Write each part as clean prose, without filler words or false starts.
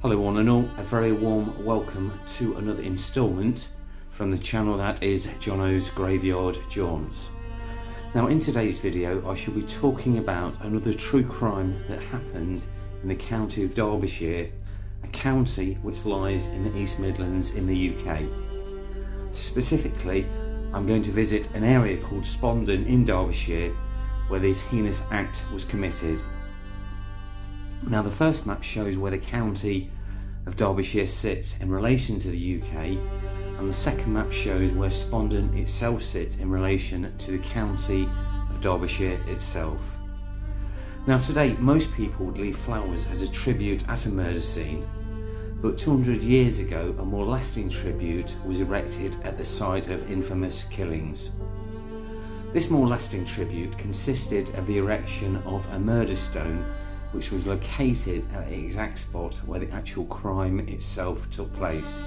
Hello one and all, a very warm welcome to another instalment from the channel that is Jono's Graveyard Johns. Now in today's video I shall be talking about another true crime that happened in the County of Derbyshire, a county which lies in the East Midlands in the UK. Specifically, I'm going to visit an area called Spondon in Derbyshire where this heinous act was committed. Now the first map shows where the County of Derbyshire sits in relation to the UK, and the second map shows where Spondon itself sits in relation to the County of Derbyshire itself. Now today most people would leave flowers as a tribute at a murder scene, but 200 years ago a more lasting tribute was erected at the site of infamous killings. This more lasting tribute consisted of the erection of a murder stone which was located at the exact spot where the actual crime itself took place.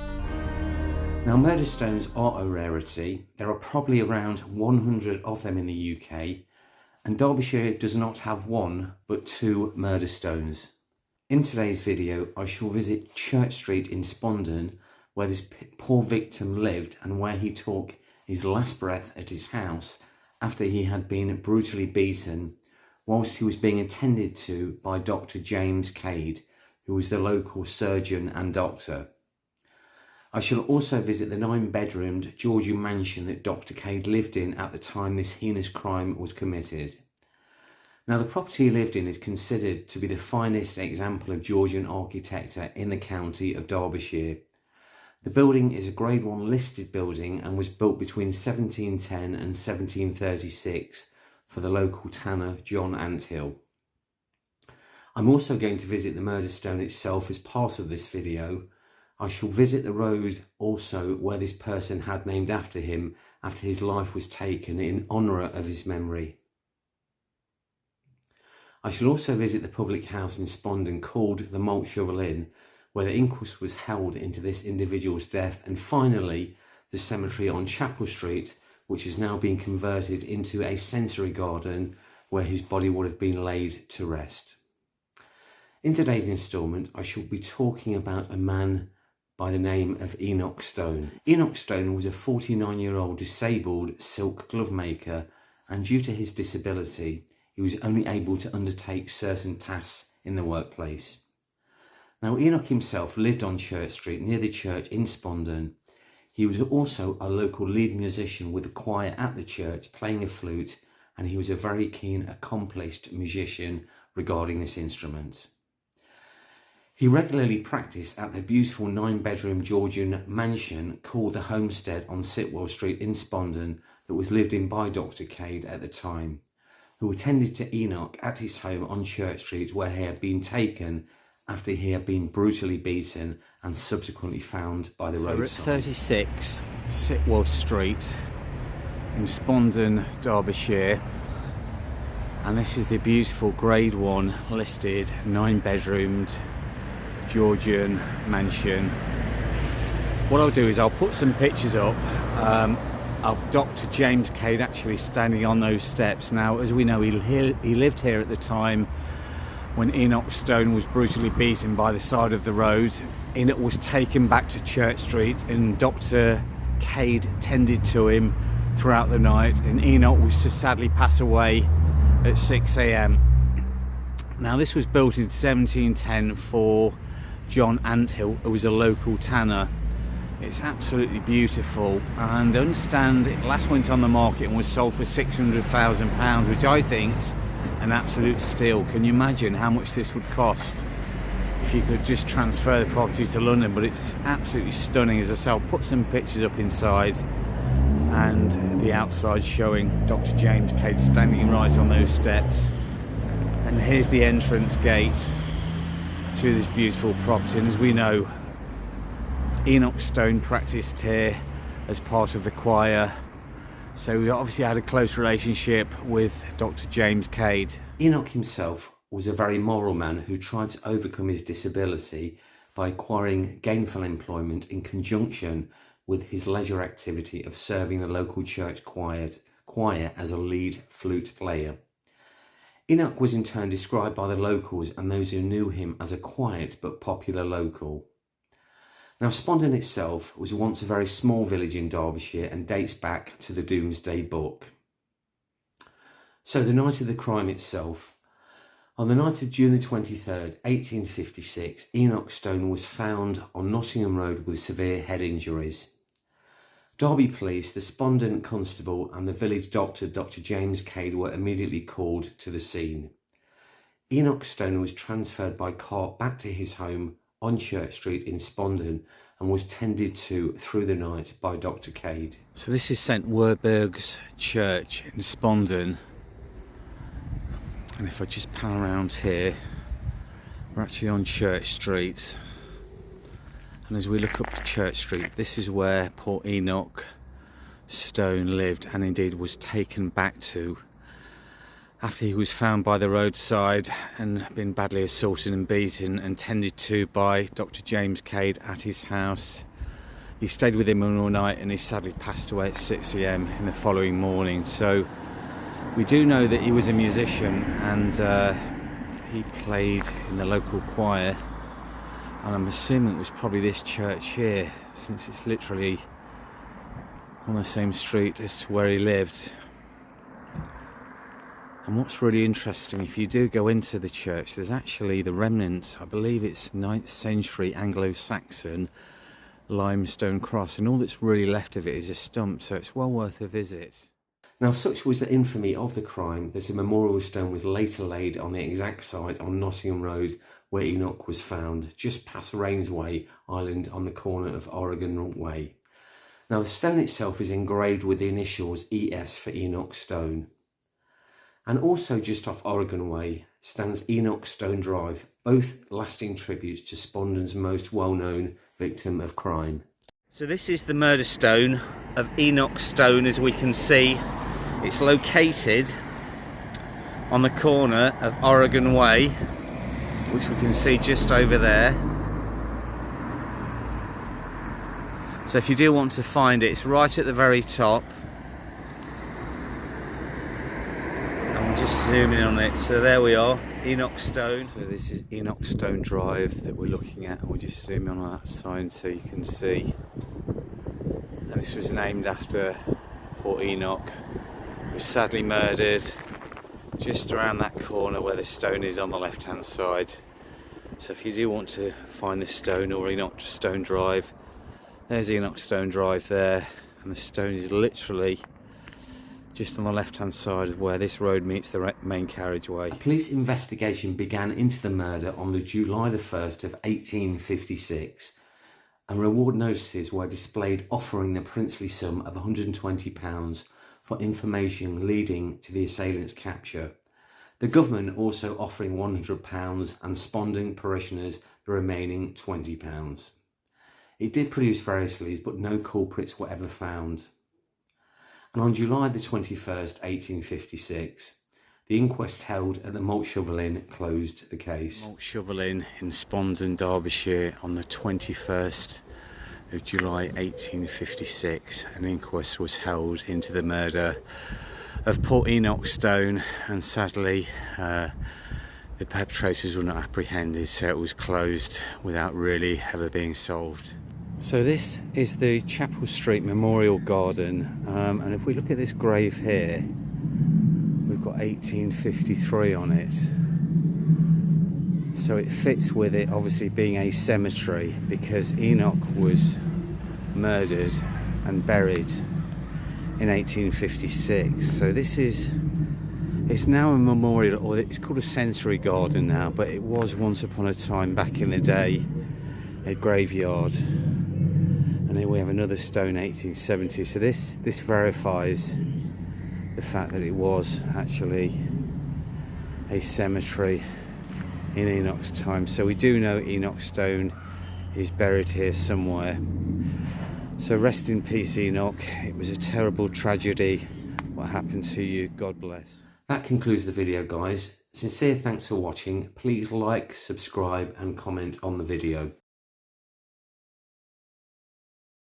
Now murder stones are a rarity. There are probably around 100 of them in the UK, and Derbyshire does not have one but two murder stones. In today's video I shall visit Church Street in Spondon where this poor victim lived and where he took his last breath at his house after he had been brutally beaten whilst he was being attended to by Dr. James Cade, who was the local surgeon and doctor. I shall also visit the 9-bedroomed Georgian mansion that Dr. Cade lived in at the time this heinous crime was committed. Now the property he lived in is considered to be the finest example of Georgian architecture in the County of Derbyshire. The building is a Grade 1 listed building and was built between 1710 and 1736 for the local tanner John Anthill. I'm also going to visit the murder stone itself as part of this video. I shall visit the road also where this person had named after him after his life was taken in honour of his memory. I shall also visit the public house in Spondon called the Malt Shovel Inn, where the inquest was held into this individual's death, and finally the cemetery on Chapel Street, which has now been converted into a sensory garden where his body would have been laid to rest. In today's instalment, I shall be talking about a man by the name of Enoch Stone. Enoch Stone was a 49-year-old disabled silk glove maker, and due to his disability, he was only able to undertake certain tasks in the workplace. Now, Enoch himself lived on Church Street near the church in Spondon. He was also a local lead musician with a choir at the church playing a flute, and he was a very keen, accomplished musician regarding this instrument. He regularly practiced at the beautiful 9-bedroom Georgian mansion called the Homestead on Sitwell Street in Spondon that was lived in by Dr. Cade at the time, who attended to Enoch at his home on Church Street where he had been taken after he had been brutally beaten and subsequently found by the roadside. We're at 36 Sitwell Street in Spondon, Derbyshire, and this is the beautiful Grade 1 listed 9-bedroomed Georgian mansion. What I'll do is I'll put some pictures up of Dr. James Cade actually standing on those steps. Now, as we know, he lived here at the time when Enoch Stone was brutally beaten by the side of the road. Enoch was taken back to Church Street and Dr. Cade tended to him throughout the night, and Enoch was to sadly pass away at 6 AM. Now this was built in 1710 for John Anthill, who was a local tanner. It's absolutely beautiful, and I understand it last went on the market and was sold for £600,000, which I think's an absolute steal. Can you imagine how much this would cost if you could just transfer the property to London? But it's absolutely stunning. As I say, I'll put some pictures up inside and the outside showing Dr. James Cade standing right on those steps. And here's the entrance gate to this beautiful property. And as we know, Enoch Stone practiced here as part of the choir, so we obviously had a close relationship with Dr. James Cade. Enoch himself was a very moral man who tried to overcome his disability by acquiring gainful employment in conjunction with his leisure activity of serving the local church choir as a lead flute player. Enoch was in turn described by the locals and those who knew him as a quiet but popular local. Now, Spondon itself was once a very small village in Derbyshire and dates back to the Domesday Book. So the night of the crime itself. On the night of June the 23rd, 1856, Enoch Stone was found on Nottingham Road with severe head injuries. Derby Police, the Spondon Constable and the village doctor, Dr. James Cade, were immediately called to the scene. Enoch Stone was transferred by cart back to his home on Church Street in Spondon and was tended to through the night by Dr. Cade. So this is St Werburgh's Church in Spondon, and if I just pan around here, we're actually on Church Street, and as we look up Church Street, this is where poor Enoch Stone lived and indeed was taken back to after he was found by the roadside and been badly assaulted and beaten and tended to by Dr. James Cade at his house. He stayed with him all night and he sadly passed away at 6 AM in the following morning. So we do know that he was a musician and he played in the local choir, and I'm assuming it was probably this church here, since it's literally on the same street as to where he lived. And what's really interesting, if you do go into the church, there's actually the remnants, I believe it's 9th century Anglo-Saxon limestone cross, and all that's really left of it is a stump, so it's well worth a visit. Now, such was the infamy of the crime that a memorial stone was later laid on the exact site on Nottingham Road where Enoch was found, just past Rainsway Island on the corner of Oregon Way. Now, the stone itself is engraved with the initials ES for Enoch Stone. And also just off Oregon Way stands Enoch Stone Drive, both lasting tributes to Spondon's most well-known victim of crime. So this is the murder stone of Enoch Stone. As we can see, it's located on the corner of Oregon Way, which we can see just over there. So if you do want to find it, it's right at the very top. Just zoom in on it. So there we are, Enoch Stone. So this is Enoch Stone Drive that we're looking at, and we'll just zoom in on that sign so you can see. And this was named after poor Enoch, who was sadly murdered just around that corner where the stone is on the left hand side. So if you do want to find this stone, or Enoch Stone Drive, there's Enoch Stone Drive there, and the stone is literally just on the left hand side of where this road meets the main carriageway. A police investigation began into the murder on the July the 1st of 1856, and reward notices were displayed offering the princely sum of £120 for information leading to the assailant's capture. The government also offering £100 and Spondon parishioners the remaining £20. It did produce various leads, but no culprits were ever found. And on July the 21st, 1856, the inquest held at the Malt Shovel Inn closed the case. Malt Shovel Inn in Spondon, Derbyshire, on the 21st of July 1856, an inquest was held into the murder of poor Enoch Stone, and sadly the perpetrators were not apprehended, so it was closed without really ever being solved. So this is the Chapel Street Memorial Garden, and if we look at this grave here, we've got 1853 on it. So it fits with it obviously being a cemetery, because Enoch was murdered and buried in 1856. So this is, it's now a memorial, or it's called a sensory garden now, but it was once upon a time, back in the day, a graveyard. And here we have another stone, 1870. So this verifies the fact that it was actually a cemetery in Enoch's time. So we do know Enoch Stone is buried here somewhere. So rest in peace, Enoch. It was a terrible tragedy what happened to you. God bless. That concludes the video, guys. Sincere thanks for watching. Please like, subscribe and comment on the video.